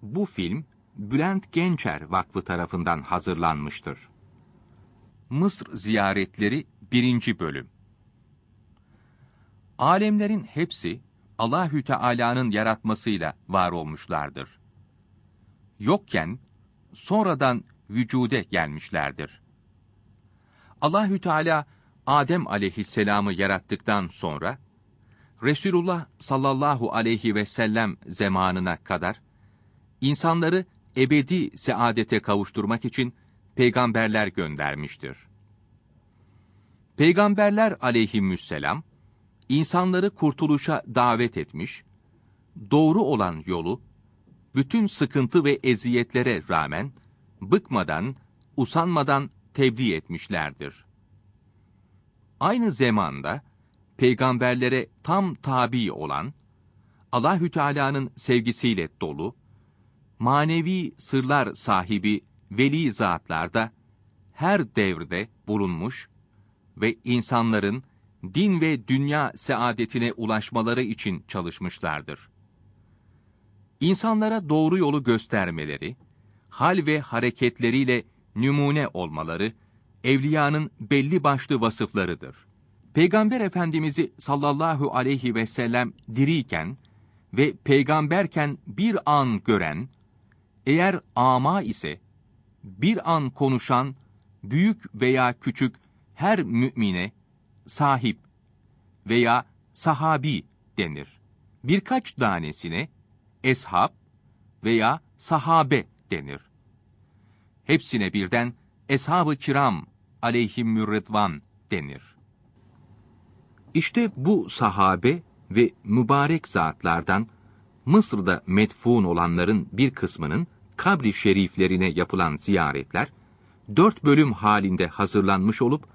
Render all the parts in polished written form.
Bu film, Bülent Gençer Vakfı tarafından hazırlanmıştır. Mısır Ziyaretleri 1. Bölüm. Alemlerin hepsi, Allahü Teala'nın yaratmasıyla var olmuşlardır. Yokken, sonradan vücude gelmişlerdir. Allahü Teala, Adem aleyhisselamı yarattıktan sonra, Resulullah sallallahu aleyhi ve sellem zamanına kadar, insanları ebedi saadete kavuşturmak için peygamberler göndermiştir. Peygamberler aleyhisselam, insanları kurtuluşa davet etmiş, doğru olan yolu, bütün sıkıntı ve eziyetlere rağmen, bıkmadan, usanmadan tebliğ etmişlerdir. Aynı zamanda, peygamberlere tam tabi olan, Allahü Teala'nın sevgisiyle dolu, manevi sırlar sahibi veli zatlar da her devirde bulunmuş ve insanların din ve dünya saadetine ulaşmaları için çalışmışlardır. İnsanlara doğru yolu göstermeleri, hal ve hareketleriyle numune olmaları, evliyanın belli başlı vasıflarıdır. Peygamber Efendimiz'i sallallahu aleyhi ve sellem diriyken ve peygamberken bir an gören, eğer ama ise bir an konuşan, büyük veya küçük her mümine sahip veya sahabi denir. Birkaç tanesine eshab veya sahabe denir. Hepsine birden eshab-ı kiram aleyhimmürridvan denir. İşte bu sahabe ve mübarek zatlardan Mısır'da medfun olanların bir kısmının kabri şeriflerine yapılan ziyaretler 4 bölüm halinde hazırlanmış olup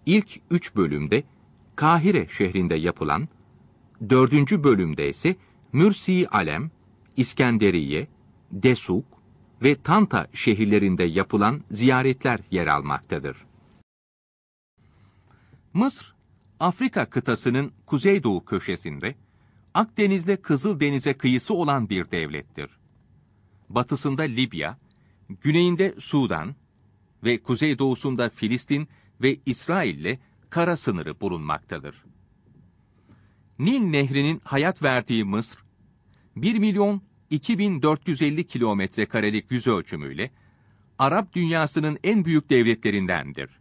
ilk 3 bölümde Kahire şehrinde yapılan, 4. bölümde ise Mürsi Alem, İskenderiye, Desuk ve Tanta şehirlerinde yapılan ziyaretler yer almaktadır. Mısır, Afrika kıtasının kuzeydoğu köşesinde, Akdeniz'le Kızıldeniz'e kıyısı olan bir devlettir. Batısında Libya, güneyinde Sudan ve kuzeydoğusunda Filistin ve İsrail'le kara sınırı bulunmaktadır. Nil Nehri'nin hayat verdiği Mısır, 1.002.450 kilometre karelik yüzölçümüyle Arap dünyasının en büyük devletlerindendir.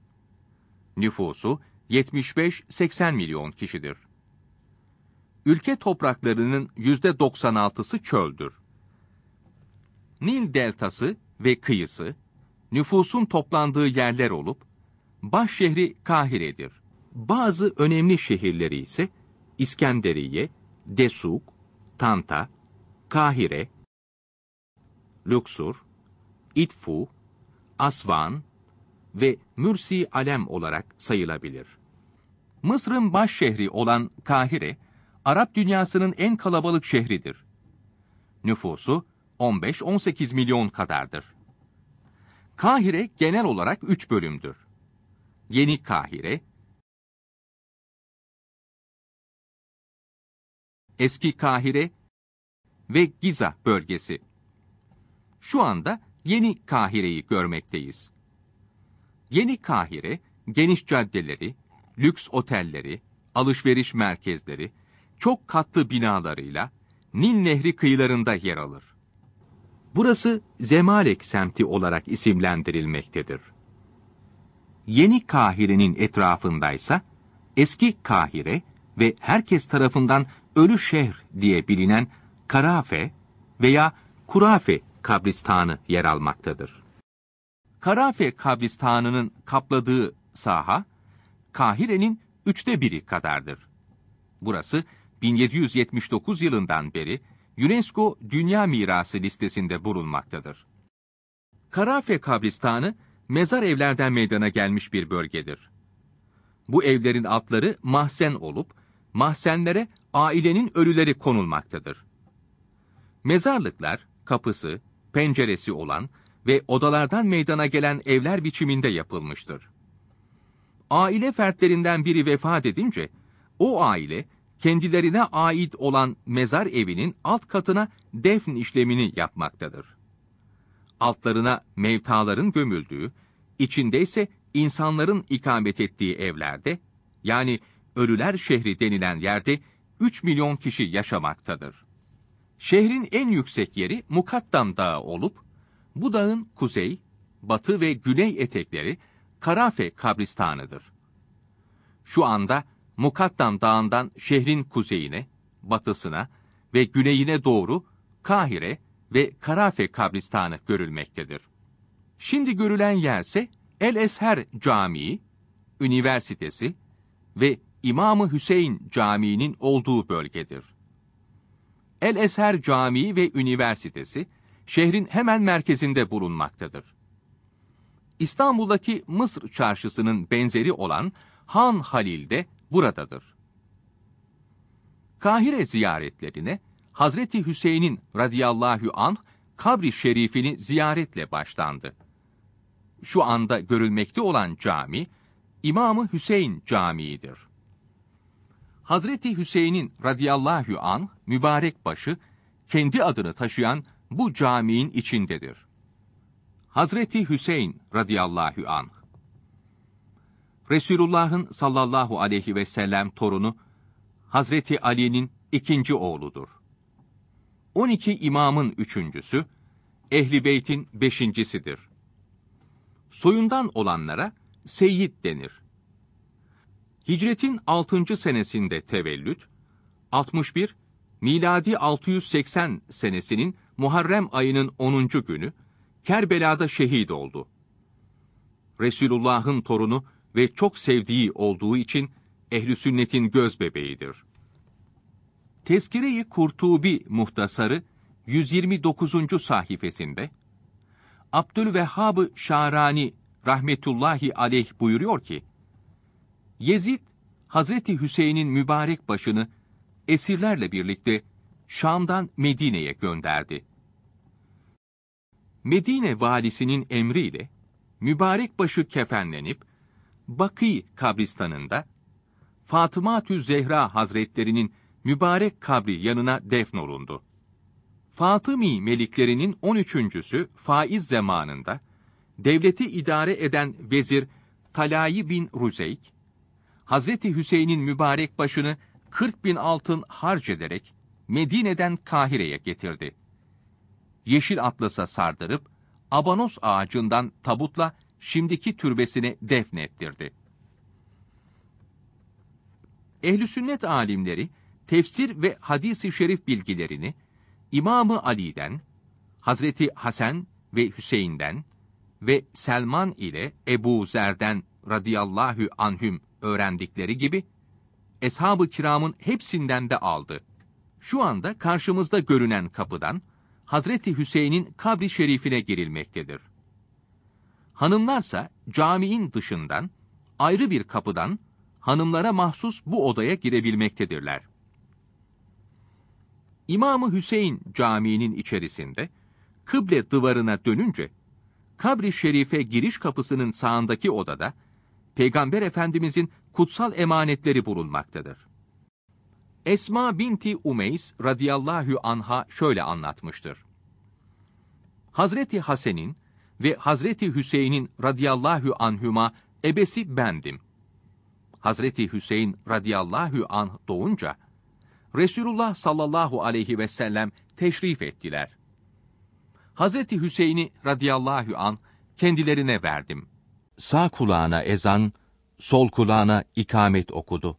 Nüfusu 75-80 milyon kişidir. Ülke topraklarının %96'sı çöldür. Nil deltası ve kıyısı, nüfusun toplandığı yerler olup, baş şehri Kahire'dir. Bazı önemli şehirleri ise İskenderiye, Desuk, Tanta, Kahire, Luksur, İdfu, Asvan ve Mürsi Alem olarak sayılabilir. Mısır'ın baş şehri olan Kahire, Arap dünyasının en kalabalık şehridir. Nüfusu 15-18 milyon kadardır. Kahire genel olarak 3 bölümdür. Yeni Kahire, Eski Kahire ve Giza bölgesi. Şu anda Yeni Kahire'yi görmekteyiz. Yeni Kahire, geniş caddeleri, lüks otelleri, alışveriş merkezleri, çok katlı binalarıyla Nil Nehri kıyılarında yer alır. Burası Zemalek semti olarak isimlendirilmektedir. Yeni Kahire'nin etrafındaysa Eski Kahire ve herkes tarafından Ölü Şehir diye bilinen Karafe veya Kurafe kabristanı yer almaktadır. Karafe kabristanının kapladığı saha, Kahire'nin 1/3 kadardır. Burası 1779 yılından beri UNESCO Dünya Mirası listesinde bulunmaktadır. Karafe kabristanı, mezar evlerden meydana gelmiş bir bölgedir. Bu evlerin altları mahzen olup, mahzenlere ailenin ölüleri konulmaktadır. Mezarlıklar, kapısı, penceresi olan ve odalardan meydana gelen evler biçiminde yapılmıştır. Aile fertlerinden biri vefat edince, o aile kendilerine ait olan mezar evinin alt katına defn işlemini yapmaktadır. Altlarına mevtaların gömüldüğü, içinde ise insanların ikamet ettiği evlerde, yani Ölüler Şehri denilen yerde 3 milyon kişi yaşamaktadır. Şehrin en yüksek yeri Mukaddam Dağı olup, bu dağın kuzey, batı ve güney etekleri Karafe kabristanıdır. Şu anda Mukaddam Dağı'ndan şehrin kuzeyine, batısına ve güneyine doğru Kahire ve Karafe kabristanı görülmektedir. Şimdi görülen yerse El-Ezher Camii, Üniversitesi ve İmam-ı Hüseyin Camii'nin olduğu bölgedir. El-Ezher Camii ve Üniversitesi, şehrin hemen merkezinde bulunmaktadır. İstanbul'daki Mısır Çarşısı'nın benzeri olan Han Halil de buradadır. Kahire ziyaretlerine Hazreti Hüseyin'in radıyallahu anh kabri şerifini ziyaretle başlandı. Şu anda görülmekte olan cami, İmam-ı Hüseyin Camii'dir. Hazreti Hüseyin'in radıyallahu anh mübarek başı, kendi adını taşıyan bu caminin içindedir. Hazreti Hüseyin radıyallahu anh, Resulullah'ın sallallahu aleyhi ve sellem torunu, Hazreti Ali'nin ikinci oğludur. 12 imamın üçüncüsü, Ehl-i Beyt'in beşincisidir. Soyundan olanlara Seyyid denir. Hicretin 6. senesinde tevellüt, 61, miladi 680 senesinin Muharrem ayının 10. günü, Kerbela'da şehit oldu. Resulullah'ın torunu ve çok sevdiği olduğu için ehl-i sünnetin gözbebeğidir. Tezkire-i Kurtubi Muhtasarı 129. sayfasında Abdülvehhab-ı Şarani rahmetullahi aleyh buyuruyor ki, Yezid, Hazreti Hüseyin'in mübarek başını esirlerle birlikte Şam'dan Medine'ye gönderdi. Medine valisinin emriyle mübarek başı kefenlenip Bakî kabristanında Fatıma-tü Zehra Hazretlerinin mübarek kabri yanına defnolundu. Fatımi meliklerinin 13.'sü faiz zamanında devleti idare eden vezir Talayi bin Ruzeyk, Hazreti Hüseyin'in mübarek başını 40.000 altın harc ederek Medine'den Kahire'ye getirdi. Yeşil atlasa sardırıp abanos ağacından tabutla şimdiki türbesine defnettirdi. Ehl-i sünnet alimleri tefsir ve hadis-i şerif bilgilerini İmam-ı Ali'den, Hazreti Hasan ve Hüseyin'den ve Selman ile Ebu Zer'den radıyallahu anhüm öğrendikleri gibi Eshab-ı Kiram'ın hepsinden de aldı. Şu anda karşımızda görünen kapıdan Hazreti Hüseyin'in kabri şerifine girilmektedir. Hanımlarsa caminin dışından ayrı bir kapıdan hanımlara mahsus bu odaya girebilmektedirler. İmam-ı Hüseyin Camii'nin içerisinde kıble duvarına dönünce kabri şerife giriş kapısının sağındaki odada Peygamber Efendimizin kutsal emanetleri bulunmaktadır. Esma binti Umeys radıyallahu anha şöyle anlatmıştır. Hazreti Hasen'in ve Hazreti Hüseyin'in radıyallahu anhüma ebesi bendim. Hazreti Hüseyin radıyallahu anh doğunca Resulullah sallallahu aleyhi ve sellem teşrif ettiler. Hazreti Hüseyin'i radıyallahu anh kendilerine verdim. Sağ kulağına ezan, sol kulağına ikamet okudu.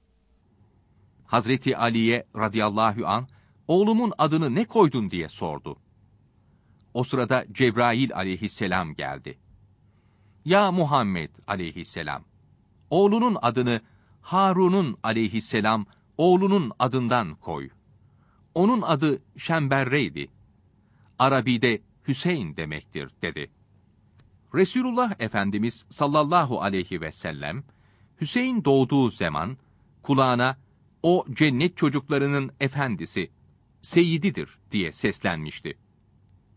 Hazreti Ali'ye radıyallahu anh, oğlumun adını ne koydun diye sordu. O sırada Cebrail aleyhisselam geldi. Ya Muhammed aleyhisselam, oğlunun adını Harun'un aleyhisselam oğlunun adından koy. Onun adı Şemberre'ydi. Arabi'de Hüseyin demektir dedi. Resulullah Efendimiz sallallahu aleyhi ve sellem, Hüseyin doğduğu zaman kulağına o cennet çocuklarının efendisi, seyyididir diye seslenmişti.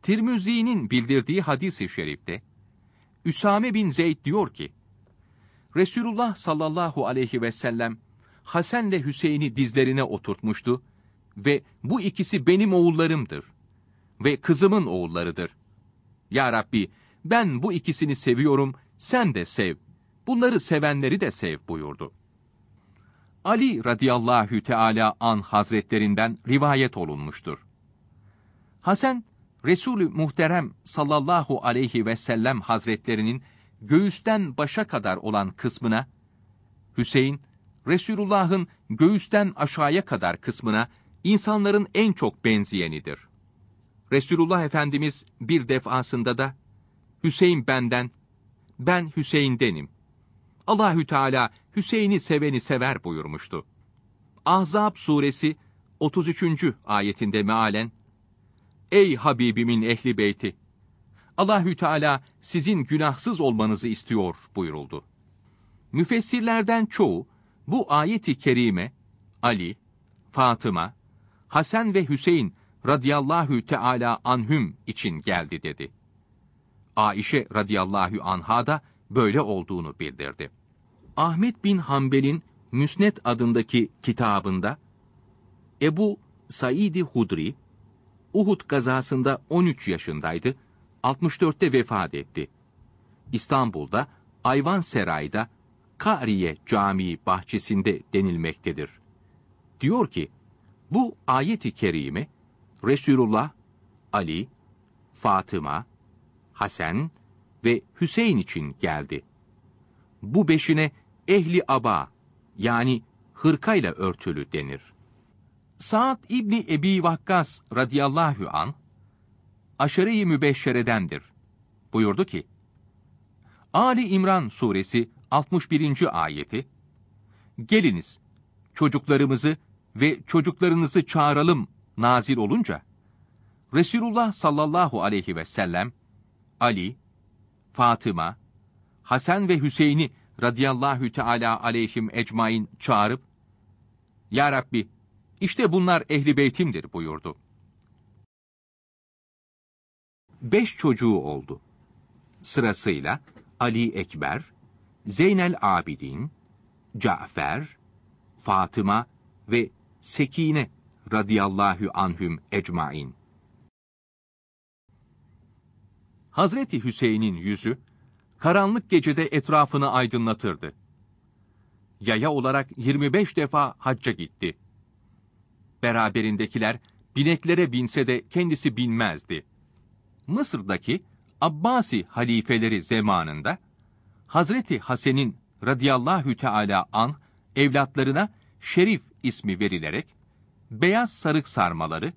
Tirmizi'nin bildirdiği hadis-i şerifte, Üsame bin Zeyd diyor ki, Resulullah sallallahu aleyhi ve sellem, Hasen'le Hüseyin'i dizlerine oturtmuştu ve bu ikisi benim oğullarımdır ve kızımın oğullarıdır. Ya Rabbi, ben bu ikisini seviyorum, sen de sev. Bunları sevenleri de sev buyurdu. Ali radıyallahu teala an hazretlerinden rivayet olunmuştur. Hasan, Resulü Muhterem sallallahu aleyhi ve sellem hazretlerinin göğüsten başa kadar olan kısmına, Hüseyin, Resulullah'ın göğüsten aşağıya kadar kısmına insanların en çok benzeyenidir. Resulullah Efendimiz bir defasında da, Hüseyin benden, ben Hüseyin'denim. Allahü Teala Hüseyin'i seveni sever buyurmuştu. Ahzab suresi 33. ayetinde mealen, Ey Habibimin ehli beyti! Allahü Teala sizin günahsız olmanızı istiyor buyuruldu. Müfessirlerden çoğu bu ayeti kerime Ali, Fatıma, Hasan ve Hüseyin radıyallahu teala anhüm için geldi dedi. Aişe radıyallahu anha da böyle olduğunu bildirdi. Ahmet bin Hanbel'in Müsned adındaki kitabında Ebu Said-i Hudri, Uhud gazasında 13 yaşındaydı, 64'te vefat etti. İstanbul'da Ayvanseray'da Kariye Camii bahçesinde denilmektedir. Diyor ki, bu ayet-i kerime Resulullah, Ali, Fatıma, Hasan ve Hüseyin için geldi. Bu beşine ehli aba yani hırkayla örtülü denir. Sa'd İbni Ebi Vakkas radıyallahu an Aşere-i Mübeşşere'dendir. Buyurdu ki, Ali İmran suresi 61. ayeti, geliniz çocuklarımızı ve çocuklarınızı çağıralım nazil olunca, Resulullah sallallahu aleyhi ve sellem, Ali, Fatıma, Hasan ve Hüseyin'i radıyallahu teala aleyhim ecmain çağırıp, Ya Rabbi, işte bunlar ehli beytimdir buyurdu. 5 çocuğu oldu. Sırasıyla Ali Ekber, Zeynel Abidin, Cafer, Fatıma ve Sekine radıyallahu anhüm ecmain. Hazreti Hüseyin'in yüzü, karanlık gecede etrafını aydınlatırdı. Yaya olarak 25 defa hacca gitti. Beraberindekiler bineklere binse de kendisi binmezdi. Mısır'daki Abbasi halifeleri zamanında Hazreti Hasen'in radıyallahu teala anh evlatlarına Şerif ismi verilerek beyaz sarık sarmaları,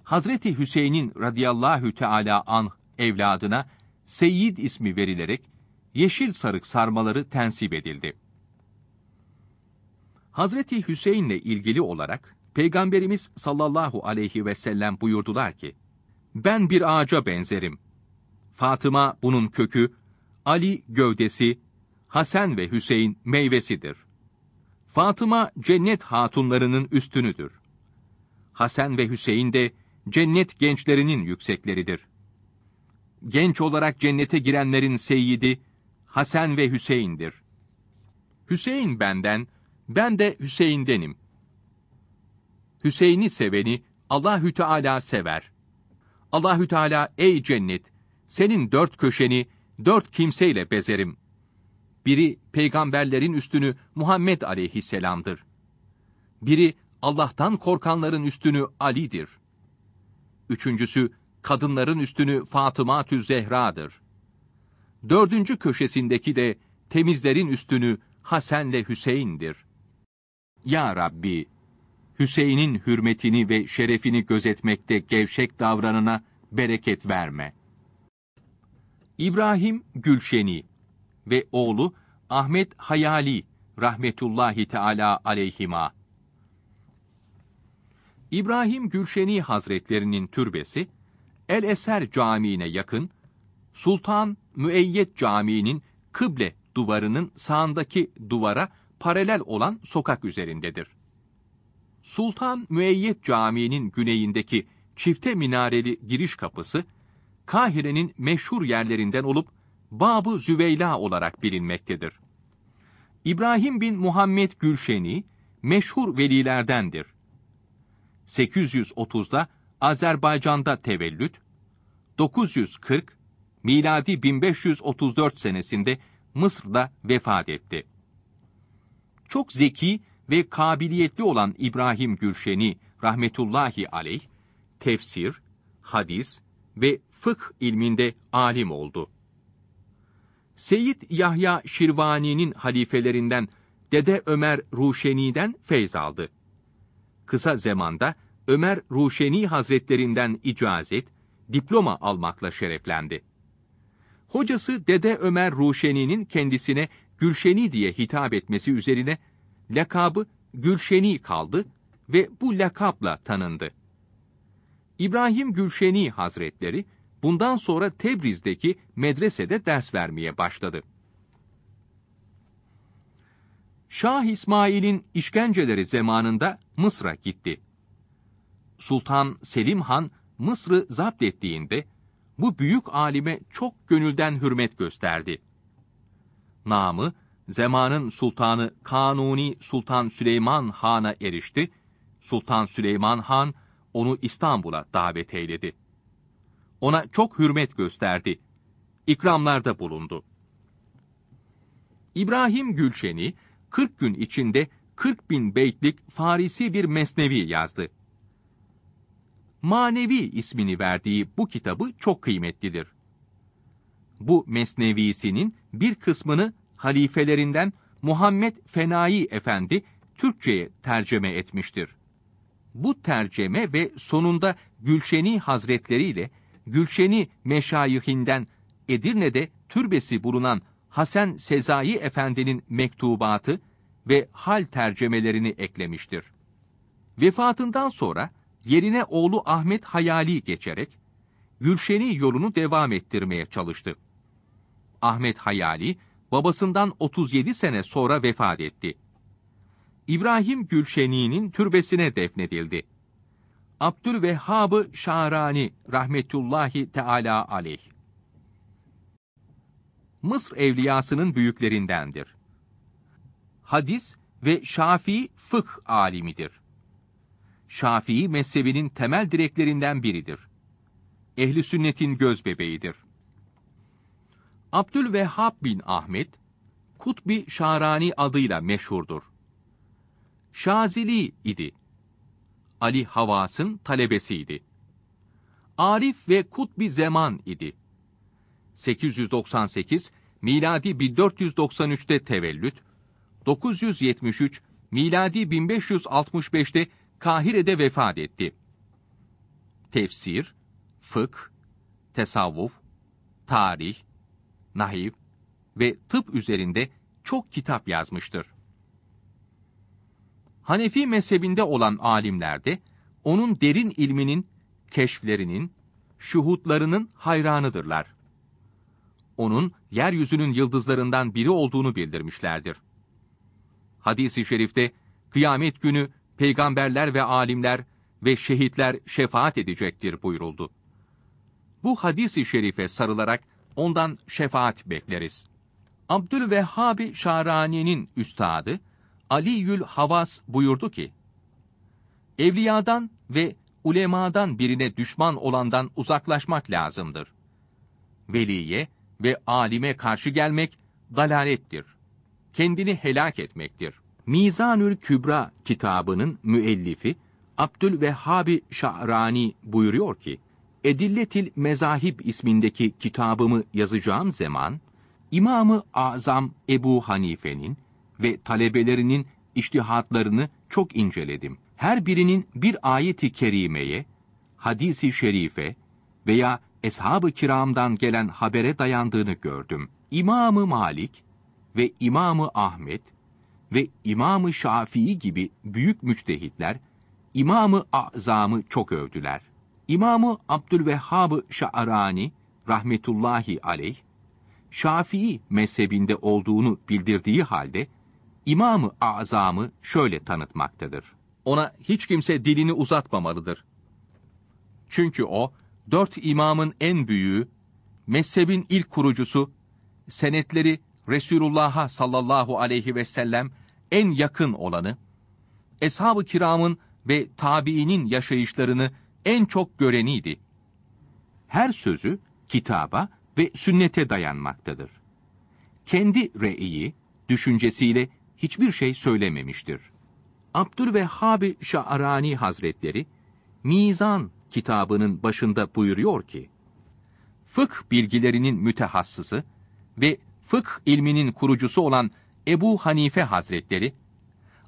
Hazreti Hüseyin'in radıyallahu teala anh evladına Seyyid ismi verilerek yeşil sarık sarmaları tensip edildi. Hazreti Hüseyin'le ilgili olarak Peygamberimiz sallallahu aleyhi ve sellem buyurdular ki, ben bir ağaca benzerim. Fatıma bunun kökü, Ali gövdesi, Hasan ve Hüseyin meyvesidir. Fatıma cennet hatunlarının üstünüdür. Hasan ve Hüseyin de cennet gençlerinin yüksekleridir. Genç olarak cennete girenlerin seyyidi Hasan ve Hüseyin'dir. Hüseyin benden, ben de Hüseyin'denim. Hüseyin'i seveni Allahü Teala sever. Allahü Teala ey cennet, senin 4 köşeni 4 kimseyle bezerim. Biri peygamberlerin üstünü Muhammed aleyhisselam'dır. Biri Allah'tan korkanların üstünü Ali'dir. Üçüncüsü kadınların üstünü Fatıma-tü Zehra'dır. 4. köşesindeki de temizlerin üstünü Hasan ile Hüseyin'dir. Ya Rabbi, Hüseyin'in hürmetini ve şerefini gözetmekte gevşek davranana bereket verme. İbrahim Gülşeni ve oğlu Ahmet Hayali rahmetullahi teala aleyhima. İbrahim Gülşeni Hazretlerinin türbesi, El-Eser Camii'ne yakın, Sultan Müeyyed Camii'nin kıble duvarının sağındaki duvara paralel olan sokak üzerindedir. Sultan Müeyyed Camii'nin güneyindeki çifte minareli giriş kapısı, Kahire'nin meşhur yerlerinden olup Bab-ı Züveyla olarak bilinmektedir. İbrahim bin Muhammed Gülşeni, meşhur velilerdendir. 830'da Azerbaycan'da tevellüt, 940, miladi 1534 senesinde Mısır'da vefat etti. Çok zeki ve kabiliyetli olan İbrahim Gülşeni rahmetullahi aleyh, tefsir, hadis ve fıkh ilminde alim oldu. Seyyid Yahya Şirvani'nin halifelerinden Dede Ömer Ruşeni'den feyz aldı. Kısa zamanda Ömer Ruşeni Hazretlerinden icazet, diploma almakla şereflendi. Hocası Dede Ömer Ruşeni'nin kendisine Gülşeni diye hitap etmesi üzerine lakabı Gülşeni kaldı ve bu lakapla tanındı. İbrahim Gülşeni Hazretleri bundan sonra Tebriz'deki medresede ders vermeye başladı. Şah İsmail'in işkenceleri zamanında Mısır'a gitti. Sultan Selim Han Mısır'ı zapt ettiğinde bu büyük alime çok gönülden hürmet gösterdi. Namı zamanın sultanı Kanuni Sultan Süleyman Han'a erişti. Sultan Süleyman Han onu İstanbul'a davet eyledi. Ona çok hürmet gösterdi. İkramlarda bulundu. İbrahim Gülşeni 40 gün içinde 40.000 beytlik Farisi bir mesnevi yazdı. Manevi ismini verdiği bu kitabı çok kıymetlidir. Bu mesnevisinin bir kısmını halifelerinden Muhammed Fenai Efendi Türkçe'ye tercüme etmiştir. Bu tercüme ve sonunda Gülşeni Hazretleri ile Gülşeni Meşayihinden Edirne'de türbesi bulunan Hasan Sezai Efendi'nin mektubatı ve hal tercümelerini eklemiştir. Vefatından sonra yerine oğlu Ahmet Hayali geçerek Gülşeni yolunu devam ettirmeye çalıştı. Ahmet Hayali babasından 37 sene sonra vefat etti. İbrahim Gülşeni'nin türbesine defnedildi. Abdülvehhab-ı Şarani rahmetullahi teala aleyh. Mısır evliyasının büyüklerindendir. Hadis ve Şafii fıkh alimidir. Şafii mezhebinin temel direklerinden biridir. Ehli sünnetin gözbebeğidir. Abdülvehhab bin Ahmet, Kutbi Şarani adıyla meşhurdur. Şazili idi. Ali Havas'ın talebesiydi. Arif ve Kutbi Zaman idi. 898, miladi 1493'te tevellüt, 973, miladi 1565'te Kahire'de vefat etti. Tefsir, fıkh, tesavvuf, tarih, nahiv ve tıp üzerinde çok kitap yazmıştır. Hanefi mezhebinde olan alimler de onun derin ilminin, keşflerinin, şuhutlarının hayranıdırlar. Onun yeryüzünün yıldızlarından biri olduğunu bildirmişlerdir. Hadis-i şerifte kıyamet günü peygamberler ve alimler ve şehitler şefaat edecektir buyuruldu. Bu hadis-i şerife sarılarak ondan şefaat bekleriz. Abdülvehhab Şarani'nin üstadı Aliyül Havas buyurdu ki, evliyadan ve ulemadan birine düşman olandan uzaklaşmak lazımdır. Veliye ve alime karşı gelmek dalalettir. Kendini helak etmektir. Mizanül Kübra kitabının müellifi Abdülvehhab Şa'rani buyuruyor ki, Edilletil Mezahib ismindeki kitabımı yazacağım zaman, İmam-ı Azam Ebu Hanife'nin ve talebelerinin içtihatlarını çok inceledim. Her birinin bir ayet-i kerimeye, hadis-i şerife veya eshab-ı kiramdan gelen habere dayandığını gördüm. İmam-ı Malik ve İmam-ı Ahmet ve İmam-ı Şafii gibi büyük müçtehitler, İmam-ı Azam'ı çok övdüler. İmam-ı Abdülvehhab Şa'rani rahmetullahi aleyh, Şafii mezhebinde olduğunu bildirdiği halde, İmam-ı Azam'ı şöyle tanıtmaktadır. Ona hiç kimse dilini uzatmamalıdır. Çünkü o, 4 imamın en büyüğü, mezhebin ilk kurucusu, senetleri Resulullah'a sallallahu aleyhi ve sellem en yakın olanı, Eshab-ı kiramın ve tabiinin yaşayışlarını en çok göreniydi. Her sözü kitaba ve sünnete dayanmaktadır. Kendi re'yi, düşüncesiyle hiçbir şey söylememiştir. Abdülvehhab-ı Şa'rani Hazretleri, Mizan kitabının başında buyuruyor ki, fıkh bilgilerinin mütehassısı ve fıkh ilminin kurucusu olan Ebu Hanife Hazretleri,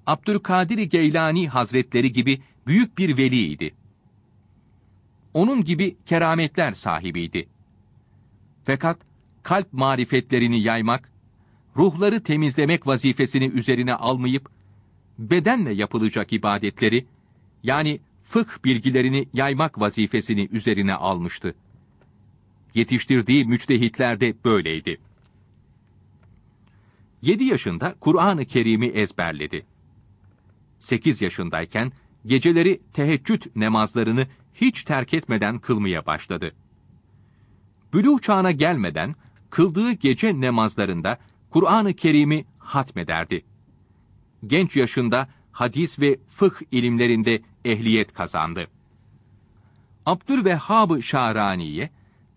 Abdülkadir Geylani Hazretleri gibi büyük bir veliydi. Onun gibi kerametler sahibiydi. Fakat kalp marifetlerini yaymak, ruhları temizlemek vazifesini üzerine almayıp, bedenle yapılacak ibadetleri, yani fıkh bilgilerini yaymak vazifesini üzerine almıştı. Yetiştirdiği müçtehitler de böyleydi. 7 yaşında Kur'an-ı Kerim'i ezberledi. 8 yaşındayken geceleri teheccüd namazlarını hiç terk etmeden kılmaya başladı. Bülûğ çağına gelmeden kıldığı gece namazlarında Kur'an-ı Kerim'i hatmederdi. Genç yaşında hadis ve fıkh ilimlerinde ehliyet kazandı. Abdülvehhab-ı Şa'rani'ye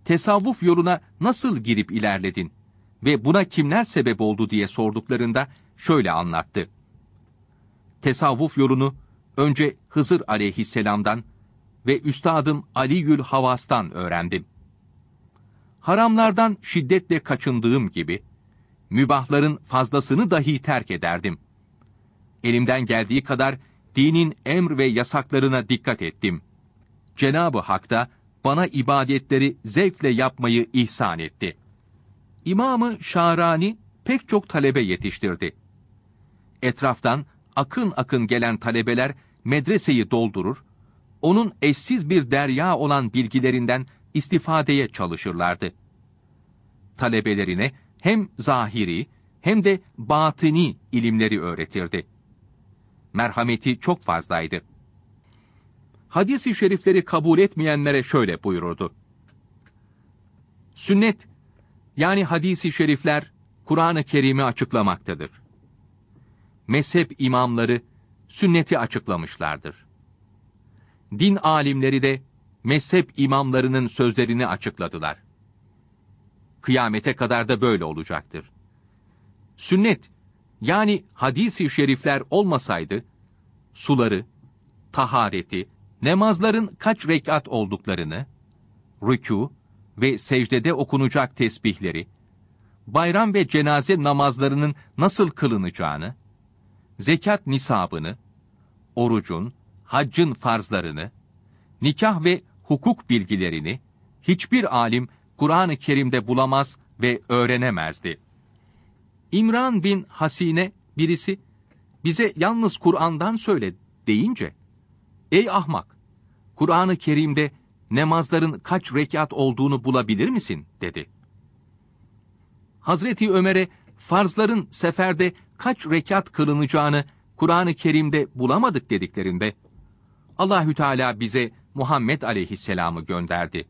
tesavvuf yoluna nasıl girip ilerledin ve buna kimler sebep oldu diye sorduklarında şöyle anlattı. Tesavvuf yolunu önce Hızır aleyhisselamdan ve üstadım Aliül Havas'tan öğrendim. Haramlardan şiddetle kaçındığım gibi, mübahların fazlasını dahi terk ederdim. Elimden geldiği kadar dinin emr ve yasaklarına dikkat ettim. Cenab-ı Hak da bana ibadetleri zevkle yapmayı ihsan etti. İmam-ı Şa'rani pek çok talebe yetiştirdi. Etraftan akın akın gelen talebeler medreseyi doldurur, onun eşsiz bir derya olan bilgilerinden istifadeye çalışırlardı. Talebelerine hem zahiri hem de batini ilimleri öğretirdi. Merhameti çok fazlaydı. Hadis-i şerifleri kabul etmeyenlere şöyle buyururdu. Sünnet, yani hadis-i şerifler, Kur'an-ı Kerim'i açıklamaktadır. Mezhep imamları sünneti açıklamışlardır. Din alimleri de mezhep imamlarının sözlerini açıkladılar. Kıyamete kadar da böyle olacaktır. Sünnet, yani hadis-i şerifler olmasaydı, suları, tahareti, namazların kaç rekat olduklarını, rükû ve secdede okunacak tesbihleri, bayram ve cenaze namazlarının nasıl kılınacağını, zekat nisabını, orucun, haccın farzlarını, nikah ve hukuk bilgilerini hiçbir alim Kur'an-ı Kerim'de bulamaz ve öğrenemezdi. İmran bin Hasine birisi, bize yalnız Kur'an'dan söyle deyince, ey ahmak, Kur'an-ı Kerim'de namazların kaç rekat olduğunu bulabilir misin, dedi. Hazreti Ömer'e farzların seferde kaç rekat kılınacağını Kur'an-ı Kerim'de bulamadık dediklerinde, Allahü Teala bize Muhammed aleyhisselamı gönderdi.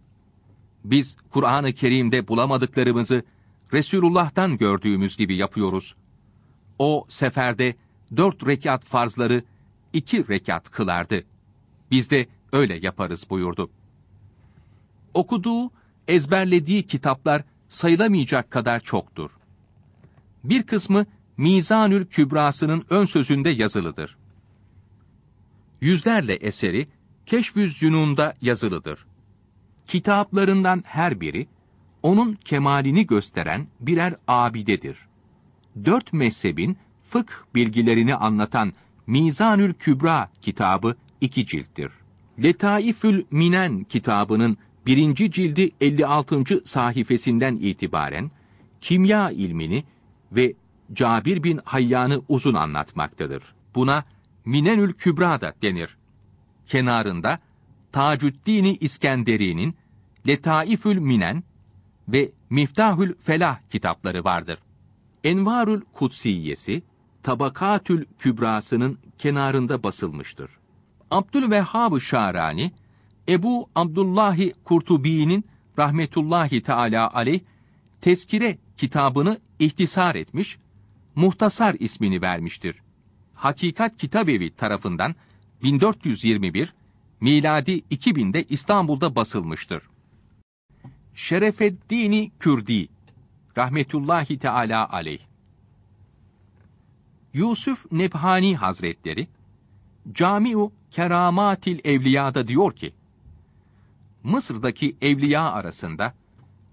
Biz Kur'an-ı Kerim'de bulamadıklarımızı Resulullah'tan gördüğümüz gibi yapıyoruz. O seferde 4 rekat farzları 2 rekat kılardı. Biz de öyle yaparız buyurdu. Okuduğu, ezberlediği kitaplar sayılamayacak kadar çoktur. Bir kısmı Mizanül Kübrası'nın ön sözünde yazılıdır. Yüzlerle eseri Keşf-ü Zünun'da yazılıdır. Kitaplarından her biri, onun kemalini gösteren birer abidedir. 4 mezhebin fıkh bilgilerini anlatan Mizanül Kübra kitabı 2 cilttir. Letaifül Minen kitabının 1. cildi 56. sayfasından itibaren kimya ilmini ve Cabir bin Hayyan'ı uzun anlatmaktadır. Buna Minenül Kübra da denir. Kenarında Tacüddin-i İskenderi'nin Letaifül Minen ve Miftahül Felah kitapları vardır. Envarül Kutsiyesi, Tabakatül Kübrası'nın kenarında basılmıştır. Abdülvehhab-ı Şa'rani, Ebu Abdullahi Kurtubi'nin rahmetullahi teala aleyh, Tezkire kitabını ihtisar etmiş, Muhtasar ismini vermiştir. Hakikat Kitabevi tarafından 1421, miladi 2000'de İstanbul'da basılmıştır. Şerefeddin Kürdi, rahmetullahi teala aleyh. Yusuf Nebhani Hazretleri, Camiu Keramatil Evliya'da diyor ki, Mısır'daki evliya arasında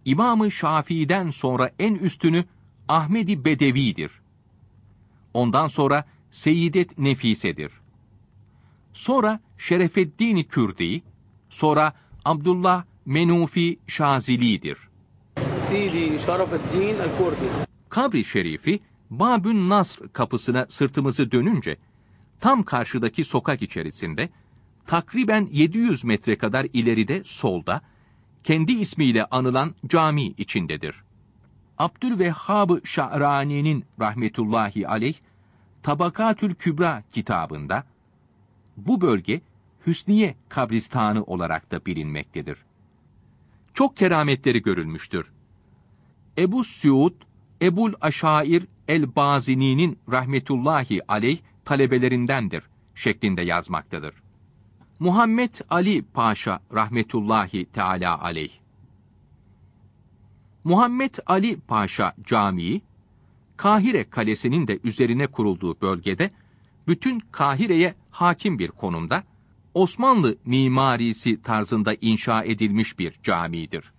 İmam-ı Şafii'den sonra en üstünü Ahmed-i Bedevi'dir. Ondan sonra Seyyidet Nefise'dir. Sonra Şerefeddin Kürdi, sonra Abdullah Menufi Şazili'dir. Sidi Şerefeddin el-Kurdi. Kabri şerifi Babün Nasr kapısına sırtımızı dönünce tam karşıdaki sokak içerisinde takriben 700 metre kadar ileride solda kendi ismiyle anılan cami içindedir. Abdülvehhab-ı Şa'rani'nin rahmetullahi aleyh Tabakatül Kübra kitabında bu bölge Hüsniye kabristanı olarak da bilinmektedir. Çok kerametleri görülmüştür. Ebu Suud, Ebul Aşair el-Bazini'nin rahmetullahi aleyh talebelerindendir şeklinde yazmaktadır. Muhammed Ali Paşa rahmetullahi teala aleyh. Muhammed Ali Paşa Camii, Kahire Kalesi'nin de üzerine kurulduğu bölgede, bütün Kahire'ye hakim bir konumda, Osmanlı mimarisi tarzında inşa edilmiş bir camidir.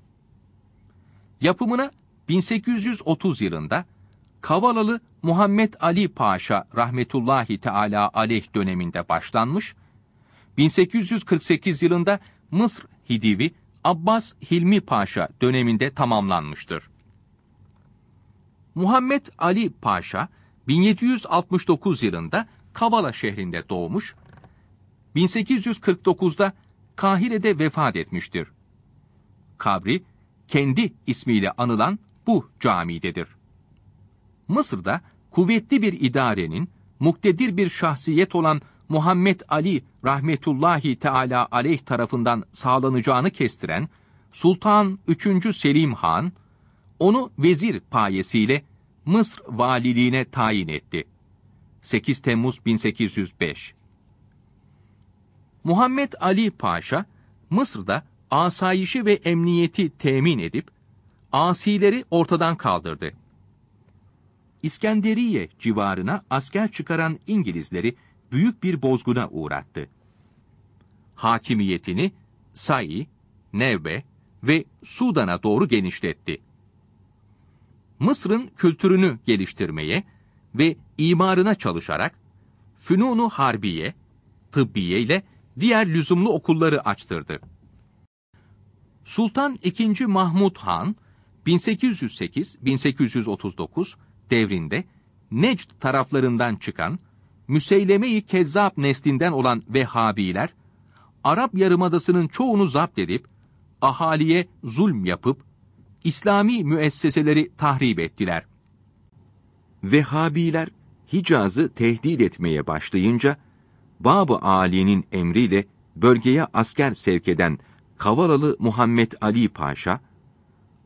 Yapımına 1830 yılında Kavalalı Muhammed Ali Paşa rahmetullahi teala aleyh döneminde başlanmış, 1848 yılında Mısır Hidivi Abbas Hilmi Paşa döneminde tamamlanmıştır. Muhammed Ali Paşa 1769 yılında Kavala şehrinde doğmuş, 1849'da Kahire'de vefat etmiştir. Kabri kendi ismiyle anılan bu camidedir. Mısır'da kuvvetli bir idarenin, muktedir bir şahsiyet olan Muhammed Ali rahmetullahi teala aleyh tarafından sağlanacağını kestiren Sultan 3. Selim Han, onu vezir payesiyle Mısır valiliğine tayin etti. 8 Temmuz 1805. Muhammed Ali Paşa, Mısır'da asayişi ve emniyeti temin edip, asileri ortadan kaldırdı. İskenderiye civarına asker çıkaran İngilizleri büyük bir bozguna uğrattı. Hakimiyetini Sai, Nevbe ve Sudan'a doğru genişletti. Mısır'ın kültürünü geliştirmeye ve imarına çalışarak Fünun-u Harbiye, Tıbbiye ile diğer lüzumlu okulları açtırdı. Sultan II. Mahmud Han, 1808-1839 devrinde Necd taraflarından çıkan Müseyleme-i Kezzab neslinden olan Vehhabiler, Arap Yarımadası'nın çoğunu zapt edip, ahaliye zulm yapıp, İslami müesseseleri tahrip ettiler. Vehhabiler, Hicaz'ı tehdit etmeye başlayınca, Bab-ı Ali'nin emriyle bölgeye asker sevk eden Kavalalı Muhammed Ali Paşa,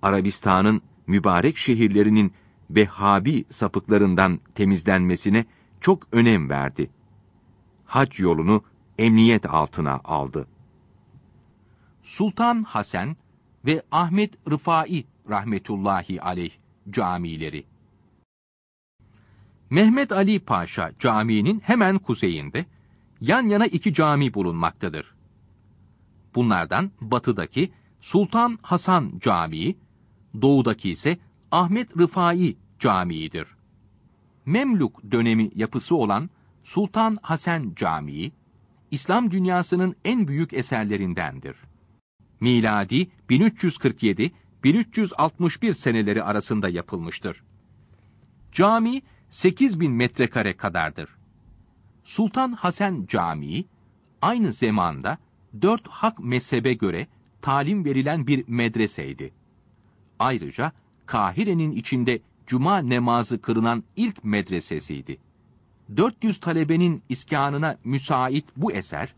Arabistan'ın mübarek şehirlerinin Vehhabi sapıklarından temizlenmesine çok önem verdi. Hac yolunu emniyet altına aldı. Sultan Hasan ve Ahmet Rıfai rahmetullahi aleyh camileri. Mehmet Ali Paşa Camii'nin hemen kuzeyinde yan yana iki cami bulunmaktadır. Bunlardan batıdaki Sultan Hasan Camii, doğudaki ise Ahmet Rıfai Camii'dir. Memluk dönemi yapısı olan Sultan Hasan Camii, İslam dünyasının en büyük eserlerindendir. Miladi 1347-1361 seneleri arasında yapılmıştır. Cami 8000 metrekare kadardır. Sultan Hasan Camii, aynı zamanda 4 hak mezhebe göre talim verilen bir medreseydi. Ayrıca Kahire'nin içinde cuma namazı kılınan ilk medresesiydi. 400 talebenin iskanına müsait bu eser,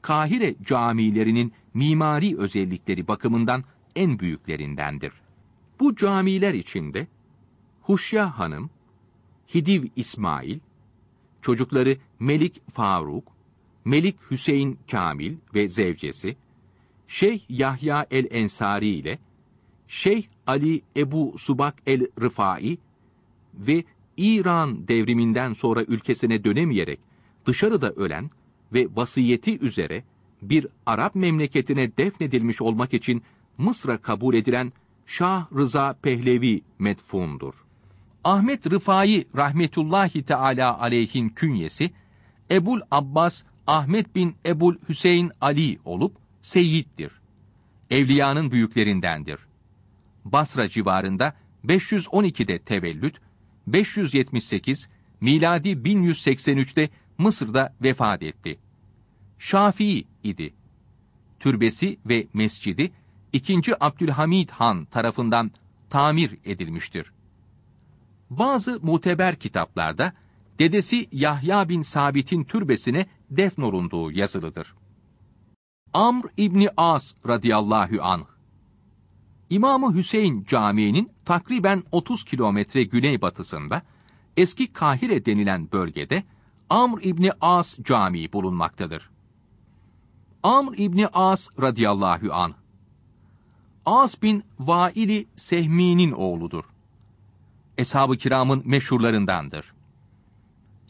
Kahire camilerinin mimari özellikleri bakımından en büyüklerindendir. Bu camiler içinde Huşya Hanım, Hidiv İsmail, çocukları Melik Faruk, Melik Hüseyin Kamil ve zevcesi, Şeyh Yahya el-Ensari ile Şeyh Ali Ebu Subak el-Rıfai ve İran devriminden sonra ülkesine dönemeyerek dışarıda ölen ve vasiyeti üzere bir Arap memleketine defnedilmiş olmak için Mısır'a kabul edilen Şah Rıza Pehlevi medfundur. Ahmet Rıfai rahmetullahi teala aleyhin künyesi Ebul Abbas Ahmet bin Ebul Hüseyin Ali olup seyyiddir. Evliyanın büyüklerindendir. Basra civarında 512'de tevellüt, 578, miladi 1183'te Mısır'da vefat etti. Şafii idi. Türbesi ve mescidi 2. Abdülhamid Han tarafından tamir edilmiştir. Bazı muteber kitaplarda dedesi Yahya bin Sabit'in türbesine defnolunduğu yazılıdır. Amr İbni As radıyallahu anh, İmam-ı Hüseyin Camii'nin takriben 30 kilometre güneybatısında, eski Kahire denilen bölgede Amr İbni As Camii bulunmaktadır. Amr İbni As radıyallahu anh, As bin Vaili Sehmi'nin oğludur. Eshab-ı kiramın meşhurlarındandır.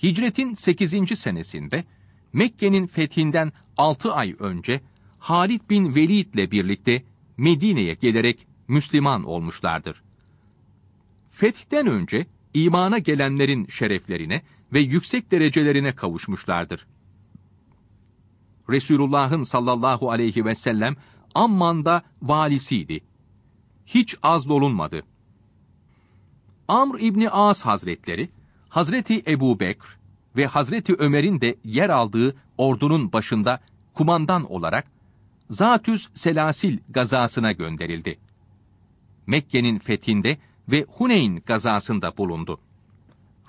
Hicretin 8. senesinde, Mekke'nin fethinden 6 ay önce, Halid bin Velid ile birlikte Medine'ye gelerek Müslüman olmuşlardır. Fethten önce imana gelenlerin şereflerine ve yüksek derecelerine kavuşmuşlardır. Resulullah'ın sallallahu aleyhi ve sellem Amman'da valisiydi. Hiç azlolunmadı. Amr İbni As Hazretleri, Hazreti Ebu Bekr ve Hazreti Ömer'in de yer aldığı ordunun başında kumandan olarak Zatüs Selasil gazasına gönderildi. Mekke'nin fethinde ve Huneyn gazasında bulundu.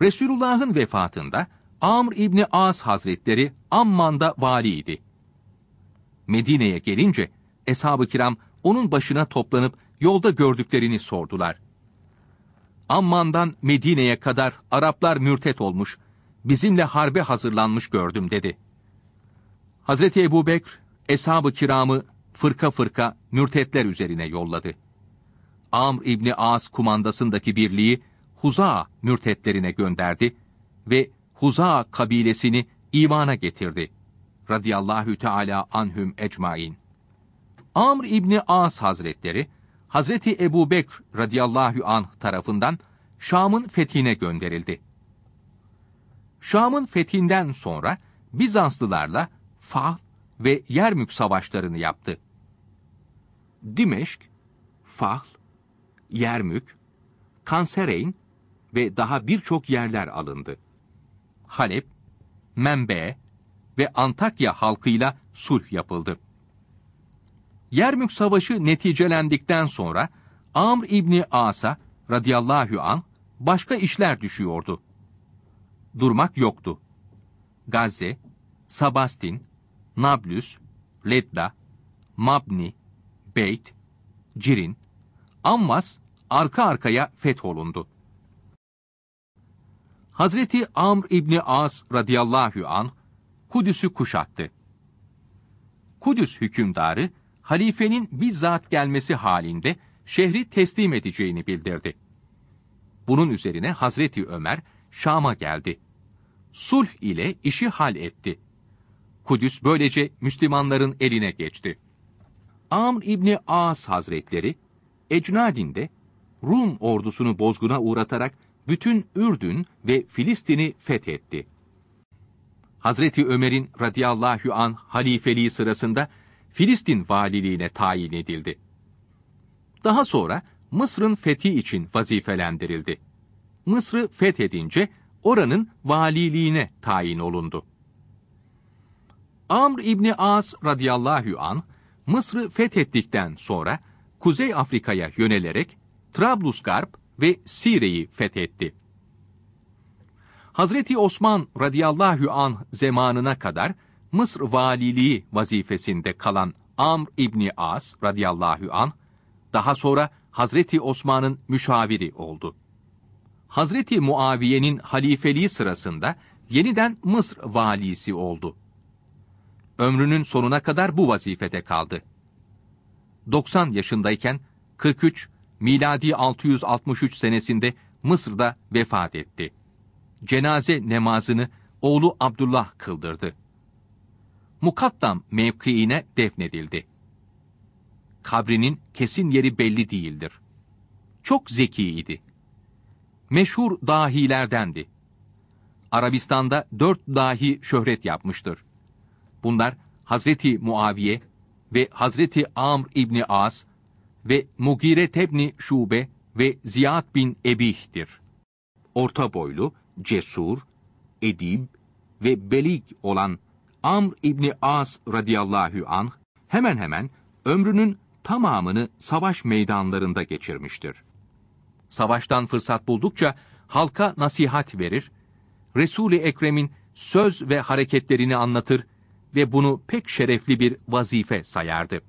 Resulullah'ın vefatında Amr İbni As Hazretleri Amman'da valiydi. Medine'ye gelince eshab-ı kiram onun başına toplanıp yolda gördüklerini sordular. Amman'dan Medine'ye kadar Araplar mürtet olmuş, bizimle harbe hazırlanmış gördüm dedi. Hazreti Ebu Bekr, eshab-ı kiramı fırka fırka mürtetler üzerine yolladı. Amr İbni As kumandasındaki birliği Huza mürtetlerine gönderdi ve Huza kabilesini imana getirdi. Radiyallahu Teala anhum ecmain. Amr İbni As Hazretleri, Hazreti Ebu Bekr radıyallahu anh tarafından Şam'ın fethine gönderildi. Şam'ın fethinden sonra Bizanslılarla Fahl ve Yermük savaşlarını yaptı. Dimeşk, Fahl, Yermük, Kansereyn ve daha birçok yerler alındı. Halep, Menbe ve Antakya halkıyla sulh yapıldı. Yermük Savaşı neticelendikten sonra Amr İbni As'a radıyallahu anh başka işler düşüyordu. Durmak yoktu. Gazze, Sabastin, Nablus, Ledda, Mabni, Beyt, Cirin, Ammas arka arkaya fetholundu. Hazreti Amr İbni As radıyallahu anh Kudüs'ü kuşattı. Kudüs hükümdarı halifenin bizzat gelmesi halinde şehri teslim edeceğini bildirdi. Bunun üzerine Hazreti Ömer Şam'a geldi. Sulh ile işi hal etti. Kudüs böylece Müslümanların eline geçti. Amr İbni As Hazretleri Ecnadin'de Rum ordusunu bozguna uğratarak bütün Ürdün ve Filistin'i fethetti. Hazreti Ömer'in radıyallahu anh halifeliği sırasında Filistin valiliğine tayin edildi. Daha sonra Mısır'ın fethi için vazifelendirildi. Mısır'ı fethedince oranın valiliğine tayin olundu. Amr İbni As radıyallahu anh Mısır'ı fethettikten sonra Kuzey Afrika'ya yönelerek Trablusgarp ve Sire'yi fethetti. Hazreti Osman radıyallahu anh zamanına kadar Mısır valiliği vazifesinde kalan Amr İbni As radıyallahu anh daha sonra Hazreti Osman'ın müşaviri oldu. Hazreti Muaviye'nin halifeliği sırasında yeniden Mısır valisi oldu. Ömrünün sonuna kadar bu vazifede kaldı. 90 yaşındayken 43 miladi 663 senesinde Mısır'da vefat etti. Cenaze namazını oğlu Abdullah kıldırdı. Mukaddam mevkiine defnedildi. Kabrinin kesin yeri belli değildir. Çok zekiydi. Meşhur dahilerdendi. Arabistan'da 4 dahi şöhret yapmıştır. Bunlar Hazreti Muaviye ve Hazreti Amr İbni As ve Mugire Tebni Şube ve Ziyad bin Ebih'tir. Orta boylu, cesur, edib ve belik olan Amr İbni As radıyallahu anh hemen hemen ömrünün tamamını savaş meydanlarında geçirmiştir. Savaştan fırsat buldukça halka nasihat verir, Resul-i Ekrem'in söz ve hareketlerini anlatır ve bunu pek şerefli bir vazife sayardı.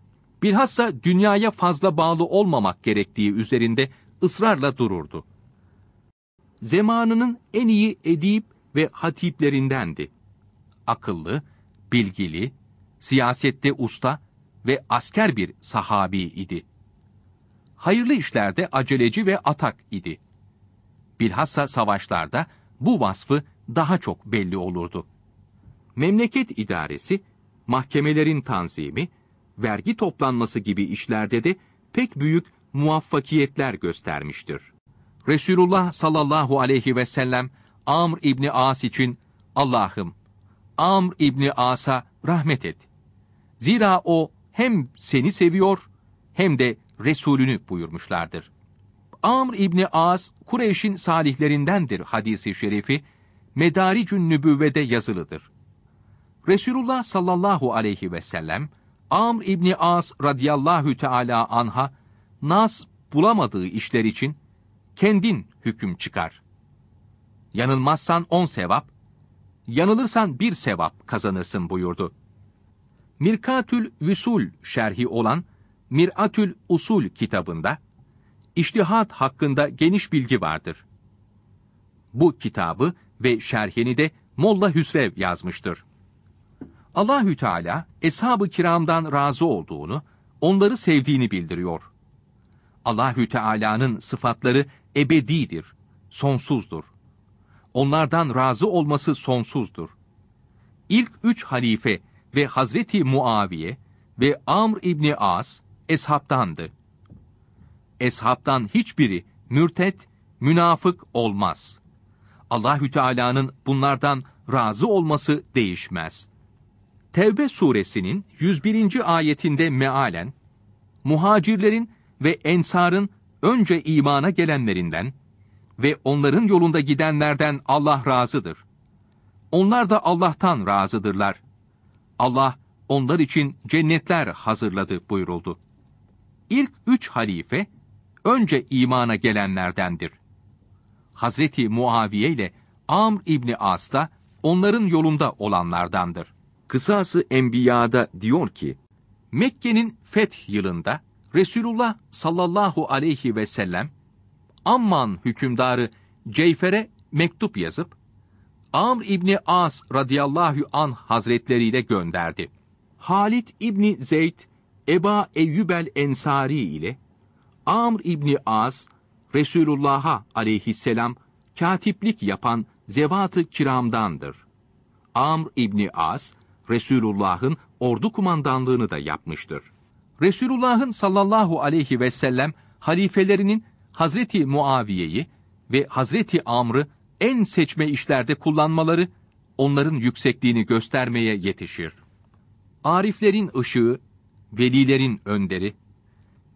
Bilhassa dünyaya fazla bağlı olmamak gerektiği üzerinde ısrarla dururdu. Zamanının en iyi edip ve hatiplerindendi. Akıllı, bilgili, siyasette usta ve asker bir sahabi idi. Hayırlı işlerde aceleci ve atak idi. Bilhassa savaşlarda bu vasfı daha çok belli olurdu. Memleket idaresi, mahkemelerin tanzimi, vergi toplanması gibi işlerde de pek büyük muvaffakiyetler göstermiştir. Resulullah sallallahu aleyhi ve sellem Amr İbni As için Allah'ım Amr İbni As'a rahmet et. Zira o hem seni seviyor hem de Resulünü buyurmuşlardır. Amr İbni As Kureyş'in salihlerindendir hadisi şerifi Medaricün Nübüvve'de yazılıdır. Resulullah sallallahu aleyhi ve sellem Amr İbni As radıyallahu teala anha nas bulamadığı işler için kendin hüküm çıkar. Yanılmazsan 10 sevap, yanılırsan 1 sevap kazanırsın buyurdu. Mirkatül Vüsul şerhi olan Mir'atül Usul kitabında içtihat hakkında geniş bilgi vardır. Bu kitabı ve şerhini de Molla Hüsrev yazmıştır. Allahü Teala eshab-ı kiramdan razı olduğunu, onları sevdiğini bildiriyor. Allahü Teala'nın sıfatları ebedidir, sonsuzdur. Onlardan razı olması sonsuzdur. İlk 3 halife ve Hazreti Muaviye ve Amr İbni As eshabtandı. Eshabtan hiçbiri mürtet, münafık olmaz. Allahü Teala'nın bunlardan razı olması değişmez. Tevbe suresinin 101. ayetinde mealen, muhacirlerin ve ensarın önce imana gelenlerinden ve onların yolunda gidenlerden Allah razıdır. Onlar da Allah'tan razıdırlar. Allah onlar için cennetler hazırladı buyuruldu. İlk 3 halife önce imana gelenlerdendir. Hazreti Muaviye ile Amr İbni As da onların yolunda olanlardandır. Kısası Enbiya'da diyor ki, Mekke'nin feth yılında Resulullah sallallahu aleyhi ve sellem Amman hükümdarı Ceyfer'e mektup yazıp Amr İbni As radıyallahu anh hazretleriyle gönderdi. Halid İbni Zeyd Eba Eyyubel Ensari ile Amr İbni As Resulullah'a aleyhisselam katiplik yapan zevat-ı kiramdandır. Amr İbni As Resulullah'ın ordu kumandanlığını da yapmıştır. Resulullah'ın sallallahu aleyhi ve sellem halifelerinin Hazreti Muaviye'yi ve Hazreti Amr'ı en seçme işlerde kullanmaları, onların yüksekliğini göstermeye yetişir. Ariflerin ışığı, velilerin önderi,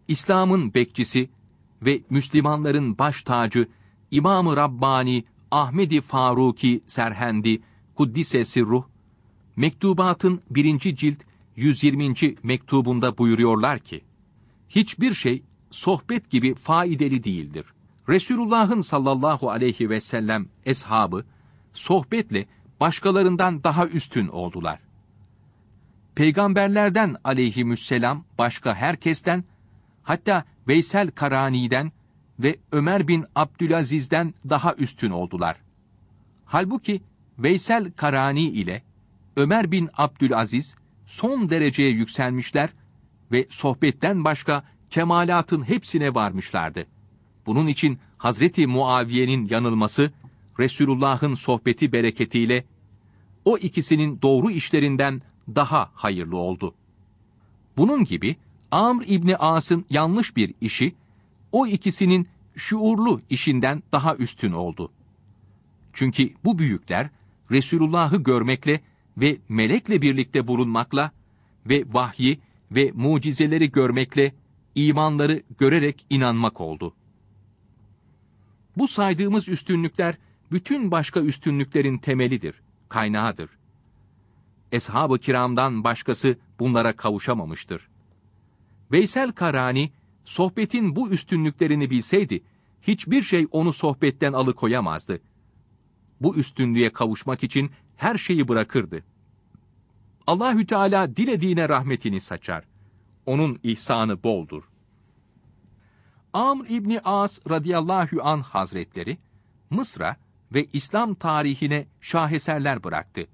İslam'ın bekçisi ve Müslümanların baş tacı İmam-ı Rabbani Ahmed-i Faruki Serhendi Kuddise Sirruh, Mektubatın 1. cilt 120. mektubunda buyuruyorlar ki, hiçbir şey sohbet gibi faydalı değildir. Resulullah'ın sallallahu aleyhi ve sellem eshabı, sohbetle başkalarından daha üstün oldular. Peygamberlerden aleyhisselam başka herkesten, hatta Veysel Karani'den ve Ömer bin Abdülaziz'den daha üstün oldular. Halbuki Veysel Karani ile Ömer bin Abdülaziz son dereceye yükselmişler ve sohbetten başka kemalatın hepsine varmışlardı. Bunun için Hazreti Muaviye'nin yanılması, Resulullah'ın sohbeti bereketiyle o ikisinin doğru işlerinden daha hayırlı oldu. Bunun gibi Amr İbni As'ın yanlış bir işi, o ikisinin şuurlu işinden daha üstün oldu. Çünkü bu büyükler, Resulullah'ı görmekle ve melekle birlikte bulunmakla ve vahyi ve mucizeleri görmekle imanları görerek inanmak oldu. Bu saydığımız üstünlükler, bütün başka üstünlüklerin temelidir, kaynağıdır. Eshab-ı kiramdan başkası bunlara kavuşamamıştır. Veysel Karani, sohbetin bu üstünlüklerini bilseydi, hiçbir şey onu sohbetten alıkoyamazdı. Bu üstünlüğe kavuşmak için her şeyi bırakırdı. Allahü Teala dilediğine rahmetini saçar. Onun ihsanı boldur. Amr İbni As radıyallahu anh hazretleri, Mısır'a ve İslam tarihine şaheserler bıraktı.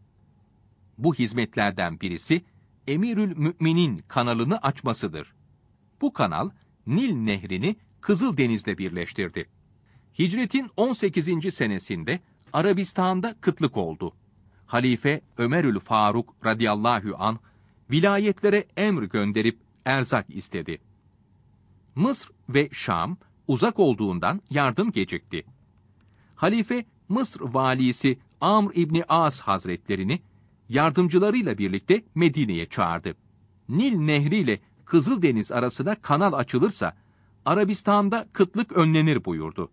Bu hizmetlerden birisi, Emirül Mü'minin kanalını açmasıdır. Bu kanal, Nil Nehri'ni Kızıldeniz'le birleştirdi. Hicretin 18. senesinde Arabistan'da kıtlık oldu. Halife Ömerül Faruk radıyallahu anh, vilayetlere emr gönderip erzak istedi. Mısır ve Şam uzak olduğundan yardım gecikti. Halife Mısır valisi Amr İbni As hazretlerini yardımcılarıyla birlikte Medine'ye çağırdı. Nil Nehri ile Kızıldeniz arasına kanal açılırsa Arabistan'da kıtlık önlenir buyurdu.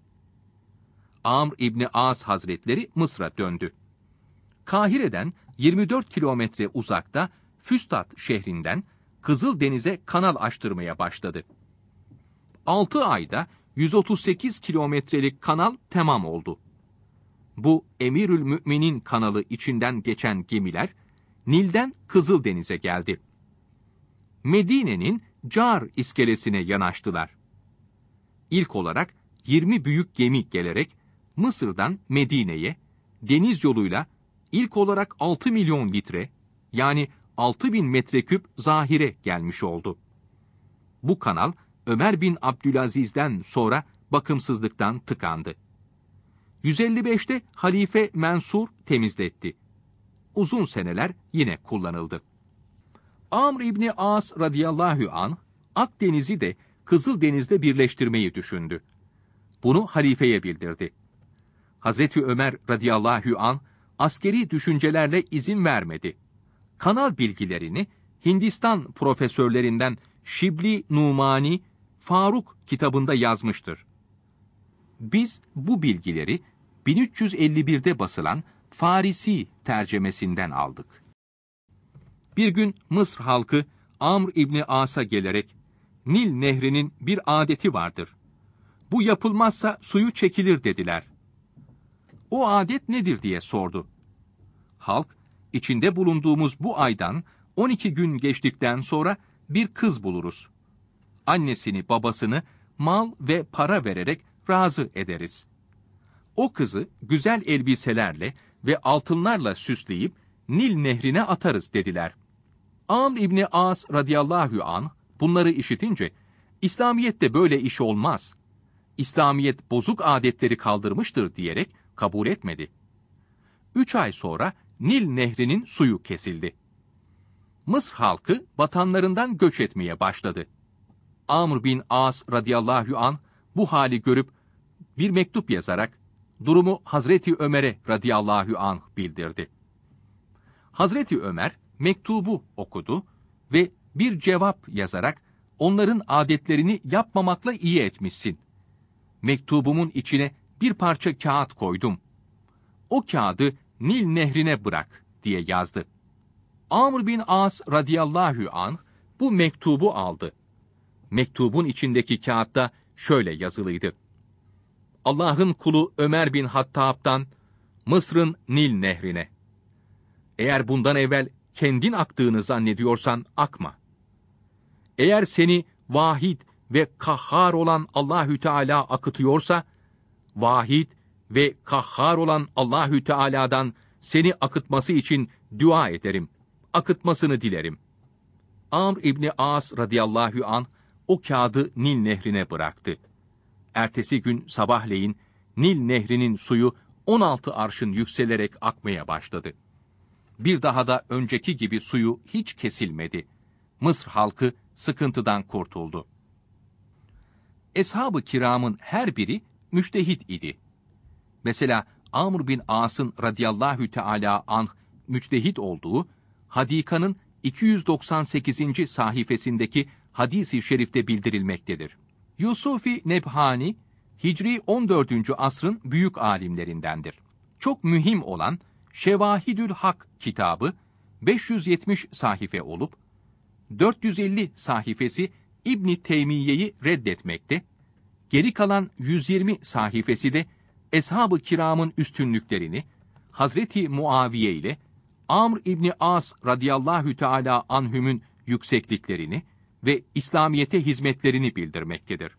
Amr İbni As hazretleri Mısır'a döndü. Kahire'den 24 kilometre uzakta Füstat şehrinden Kızıldeniz'e kanal açtırmaya başladı. 6 ayda 138 kilometrelik kanal tamam oldu. Bu Emirül Mü'minin kanalı içinden geçen gemiler Nil'den Kızıldeniz'e geldi. Medine'nin Car iskelesine yanaştılar. İlk olarak 20 büyük gemi gelerek Mısır'dan Medine'ye deniz yoluyla ilk olarak 6 milyon litre, yani 6.000 metreküp zahire gelmiş oldu. Bu kanal Ömer bin Abdülaziz'den sonra bakımsızlıktan tıkandı. 155'te Halife Mensur temizletti. Uzun seneler yine kullanıldı. Amr İbni As radıyallahu anh, Akdeniz'i de Kızıldeniz'le birleştirmeyi düşündü. Bunu halifeye bildirdi. Hazreti Ömer radıyallahu anh, askeri düşüncelerle izin vermedi. Kanal bilgilerini Hindistan profesörlerinden Şibli Numani, Faruk kitabında yazmıştır. Biz bu bilgileri 1351'de basılan Farisi tercemesinden aldık. Bir gün Mısır halkı Amr İbni As'a gelerek, Nil Nehri'nin bir adeti vardır. Bu yapılmazsa suyu çekilir dediler. O adet nedir diye sordu. Halk, içinde bulunduğumuz bu aydan 12 gün geçtikten sonra bir kız buluruz. Annesini, babasını mal ve para vererek razı ederiz. O kızı güzel elbiselerle ve altınlarla süsleyip Nil Nehri'ne atarız dediler. Amr İbni As radıyallahu anh bunları işitince, İslamiyet'te böyle iş olmaz. İslamiyet bozuk adetleri kaldırmıştır diyerek kabul etmedi. 3 ay sonra Nil Nehri'nin suyu kesildi. Mısır halkı vatanlarından göç etmeye başladı. Amr bin As radıyallahu anh bu hali görüp bir mektup yazarak durumu Hazreti Ömer'e radıyallahu anh bildirdi. Hazreti Ömer mektubu okudu ve bir cevap yazarak onların adetlerini yapmamakla iyi etmişsin. Mektubumun içine bir parça kağıt koydum. O kağıdı Nil Nehri'ne bırak diye yazdı. Amr bin As radıyallahu anh bu mektubu aldı. Mektubun içindeki kağıtta şöyle yazılıydı. Allah'ın kulu Ömer bin Hattab'dan Mısır'ın Nil Nehri'ne. Eğer bundan evvel kendin aktığını zannediyorsan akma. Eğer seni vahid ve kahhar olan Allahü Teala akıtıyorsa, vahid ve kahhar olan Allahü Teala'dan seni akıtması için dua ederim. Akıtmasını dilerim. Amr İbni As radıyallahu anh o kağıdı Nil nehrine bıraktı. Ertesi gün sabahleyin Nil nehrinin suyu 16 arşın yükselerek akmaya başladı. Bir daha da önceki gibi suyu hiç kesilmedi. Mısır halkı sıkıntıdan kurtuldu. Eshab-ı kiramın her biri müçtehit idi. Mesela Amr bin As'ın radıyallahu teala anh müçtehit olduğu, Hadika'nın 298. sayfasındaki hadis-i şerifte bildirilmektedir. Yusufi Nebhani, Hicri 14. asrın büyük alimlerindendir. Çok mühim olan Şevahidül Hak kitabı 570 sayfa olup, 450 sayfası İbn Teymiye'yi reddetmekte, geri kalan 120 sayfası de Eshab-ı kiramın üstünlüklerini, Hazreti Muaviye ile Amr İbni As radıyallahu teala anhümün yüksekliklerini ve İslamiyete hizmetlerini bildirmektedir.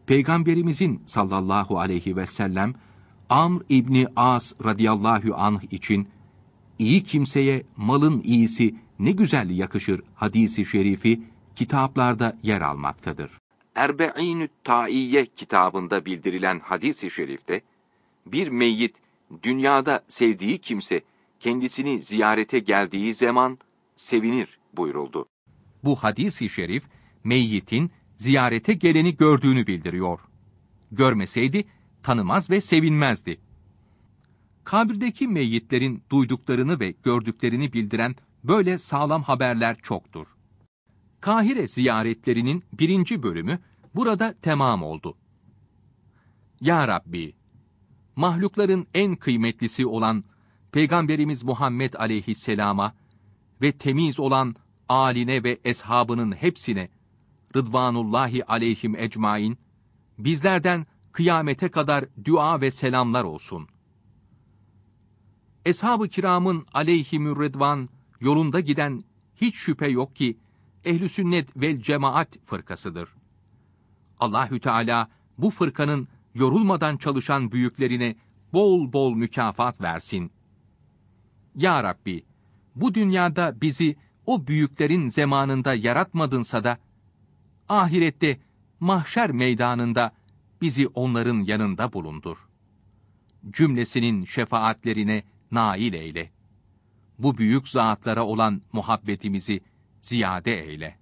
Peygamberimizin sallallahu aleyhi ve sellem, Amr İbni As radıyallahu anh için, iyi kimseye malın iyisi ne güzel yakışır hadisi şerifi kitaplarda yer almaktadır. Erbe'inü Taiyye kitabında bildirilen hadis-i şerifte, bir meyyit dünyada sevdiği kimse kendisini ziyarete geldiği zaman sevinir buyuruldu. Bu hadis-i şerif, meyyitin ziyarete geleni gördüğünü bildiriyor. Görmeseydi tanımaz ve sevinmezdi. Kabirdeki meyyitlerin duyduklarını ve gördüklerini bildiren böyle sağlam haberler çoktur. Kahire ziyaretlerinin 1. bölümü burada tamam oldu. Ya Rabbi, mahlukların en kıymetlisi olan Peygamberimiz Muhammed aleyhisselama ve temiz olan âline ve eshabının hepsine, Rıdvanullahi aleyhim ecmain, bizlerden kıyamete kadar dua ve selamlar olsun. Eshab-ı kiramın aleyhimür rıdvan yolunda giden hiç şüphe yok ki ehl-i sünnet vel cemaat fırkasıdır. Allahü Teala bu fırkanın yorulmadan çalışan büyüklerine bol bol mükafat versin. Ya Rabbi, bu dünyada bizi o büyüklerin zamanında yaratmadınsa da, ahirette mahşer meydanında bizi onların yanında bulundur. Cümlesinin şefaatlerine nail eyle. Bu büyük zatlara olan muhabbetimizi ziyade eyle.